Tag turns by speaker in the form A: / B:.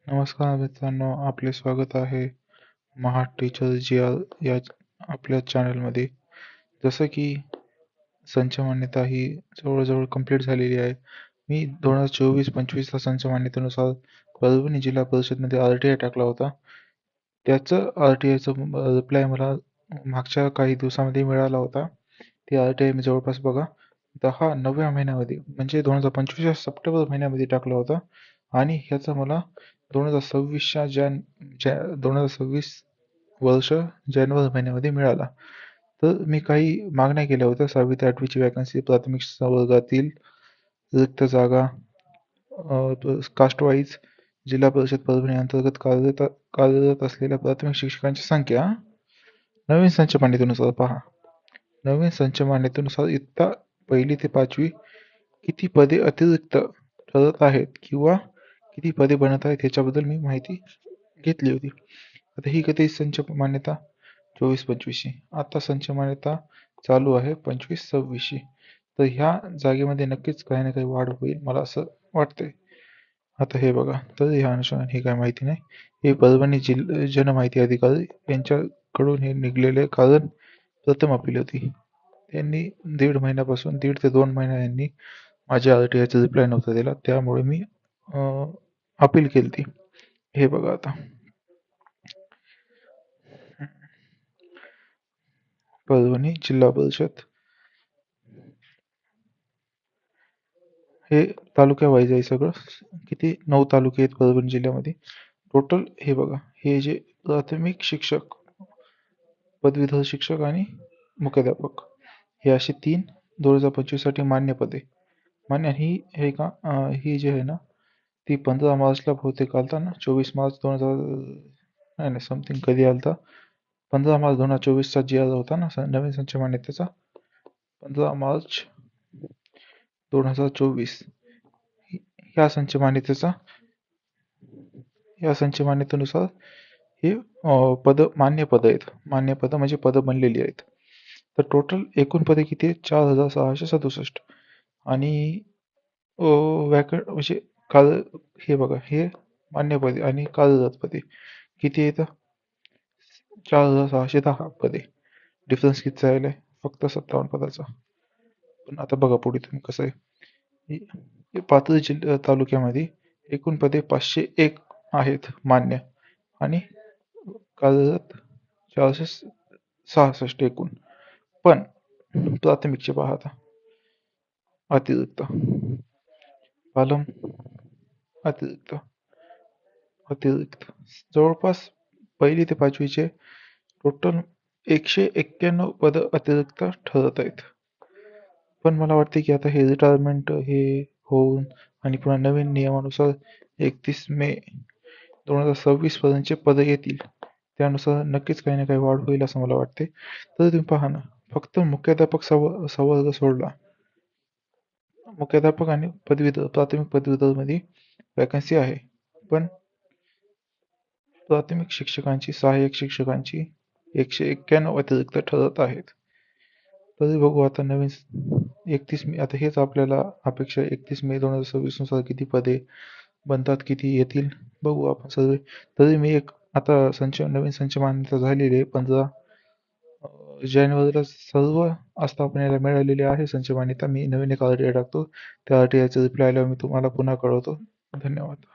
A: नमस्कार मित्रांनो, आपले स्वागत आहे महा टीचर जी या आपल्या चॅनलमध्ये. जसं की संच मान्यता ही जवळजवळ कंप्लीट झालेली आहे. मी 2024-25 संच मान्यतेनुसार परभणी जिल्हा परिषदमध्ये RTI टाकला होता. त्याचं RTIचं रिप्लाय मला मागच्या काही दिवसामध्ये मिळाला होता. ते RTI मी जवळपास बघा 9व्या महिन्यामध्ये म्हणजे 2025च्या सप्टेंबर महिन्यामध्ये टाकला होता आणि ह्याचा मला 2026च्या 2026 वर्ष जानेवारी महिन्यामध्ये मिळाला. तर मी काही मागण्या केल्या होत्या. 6वी ते 8वीची वॅकन्सी, प्राथमिक वर्गातील रिक्त जागा, कास्ट वाईज, जिल्हा परिषद परभणी अंतर्गत कार्यरत असलेल्या प्राथमिक शिक्षकांची संख्या. नवीन संच मान्यतेनुसार पहा. नवीन संच मान्यतेनुसार इयत्ता 1ली ते 5वी किती पदे अतिरिक्त ठरत आहेत किंवा किती पदे बनत आहेत ह्याच्याबद्दल मी माहिती घेतली होती. आता ही कधी संच मान्यता 24-25ची. आता संच मान्यता चालू आहे 25-26ची. तर ह्या जागेमध्ये नक्कीच काही ना काही वाढ होईल, मला असं वाटतंय. आता हे बघा, तर ह्या अनुषंगाने हे काय माहिती नाही. हे परभणी जनमाहिती अधिकारी यांच्याकडून हे निघलेले, कारण प्रथम अपील होती. त्यांनी 1.5 ते 2 महिना यांनी माझ्या RTIचा रिप्लाय नव्हता दिला, त्यामुळे मी अपील केली ती. हे बघा आता परभणी जिल्हा परिषद, हे तालुक्या वाईज आहे सगळं. किती 9 तालुके आहेत परभणी जिल्ह्यामध्ये टोटल. हे बघा, हे जे प्राथमिक शिक्षक, पदवीधर शिक्षक आणि मुख्याध्यापक, हे असे 3 2025 साठी मान्य पदे. मान्य ही जी आहे ना, ती 15 मार्चला बहुतेक आलता ना, 24 मार्च 2000 नाही समथिंग कधी आलता, 15 मार्च 2024चा जी होता ना नवीन संच मान्यतेचा, 15 मार्च 2024 या संच मान्यतेनुसार हे मान्य पद आहेत. मान्य पद म्हणजे पद बनलेली आहेत. तर टोटल एकूण पदे किती आहेत? 4667. आणि म्हणजे हे बघा, हे मान्य पदे आणि कार्यरत पदे किती येतं? 4610 पदे. डिफरन्स किती आहे? फक्त 57 पदाचा. पण आता बघा पुढे तुम्ही कसं आहे. पाथरी तालुक्यामध्ये एकूण पदे 501 आहेत मान्य आणि कार्यरत 466 एकूण. पण प्राथमिकचे पाहता अतिरिक्त पालम अतिरिक्त जवळपास 1ली ते 5वीचे टोटल 191 पद अतिरिक्त ठरत आहेत. पण मला वाटते की आता हे रिटायरमेंट हे होऊन आणि पुन्हा नवीन नियमानुसार 31 मे 2026 पर्यंतचे पद येतील. त्यानुसार नक्कीच काही ना काही वाढ होईल असं मला वाटते. तर तुम्ही पहा ना, फक्त मुख्याध्यापक संवर्ग सोडला, मुख्याध्यापक आणि प्राथमिक पदवीधर मध्ये वॅकन्सी आहे, पण प्राथमिक शिक्षकांची, सहाय्यक शिक्षकांची 191 अतिरिक्त ठरत आहेत. तरी बघू आता नवीन 31 मे, आता हेच आपल्याला अपेक्षा 31 मे 2026 नुसार किती पदे बनतात, किती येतील बघू आपण सर्व. तरी मी आता नवीन संच मान्यता झालेली आहे. 15 जानेवारीला सर्व आस्थापनेला मिळालेली आहे संच मान्यता. मी नवीन एक RTI टाकतो. त्या RTIचा रिप्लाय आल्यावर मी तुम्हाला पुन्हा कळवतो. धन्यवाद.